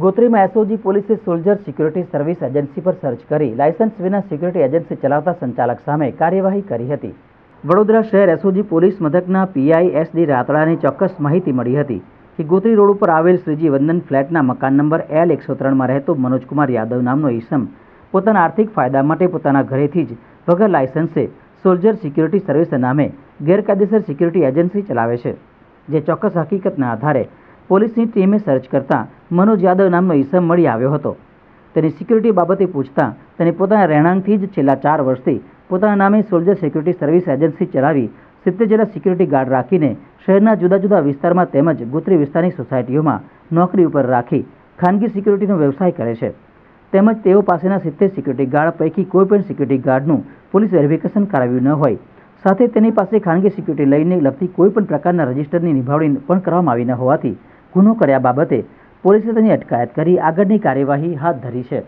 ગોત્રીમાં SOG પોલીસે soldier security service agency પર search કરી લાયસન્સ વિના સિક્યુરિટી એજન્સી ચલાવતા સંચાલક સામે કાર્યવાહી કરી હતી. વડોદરા શહેર એસઓજી પોલીસ મથકના પીઆઈ એસડી રાતડાને ચોક્કસ માહિતી મળી હતી કે ગોત્રી રોડ ઉપર આવેલ શ્રીજી વંદન ફ્લેટના મકાન નંબર L103માં રહેતો મનોજકુમાર યાદવ નામનો ઈસમ પોતાના આર્થિક ફાયદા માટે પોતાના ઘરેથી જ વગર લાયસન્સે સોલ્જર સિક્યુરિટી સર્વિસ નામે ગેરકાયદેસર સિક્યુરિટી એજન્સી ચલાવે છે. જે ચોક્કસ હકીકતના આધારે પોલીસની ટીમે સર્ચ કરતા મનોજ યાદવ નામનો ઈસમ મળી આવ્યો હતો. તેની સિક્યુરિટી બાબતે પૂછતા તેને પોતાના રહેણાંકથી જ છેલ્લા 4 વર્ષથી પોતાના નામે સોલ્જર સિક્યુરિટી સર્વિસ એજન્સી ચલાવી 70 જેટલા સિક્યુરિટી ગાર્ડ રાખીને શહેરના જુદા જુદા વિસ્તારમાં તેમજ ગોત્રી વિસ્તારની સોસાયટીઓમાં નોકરી ઉપર રાખી ખાનગી સિક્યુરિટીનો વ્યવસાય કરે છે. તેમજ તેઓ પાસેના 70 સિક્યુરિટી ગાર્ડ પૈકી કોઈ પણ સિક્યુરિટી ગાર્ડનું પોલીસ વેરિફિકેશન કરાવ્યું ન હોય, સાથે તેની પાસે ખાનગી સિક્યુરિટી લઈને લગતી કોઈ પણ પ્રકારના રજિસ્ટરની નિભાવણી પણ કરવામાં આવી ન હોવાથી ગુનો કર્યા બાબતે પોલીસે તેની અટકાયત કરી આગળની કાર્યવાહી હાથ ધરી છે.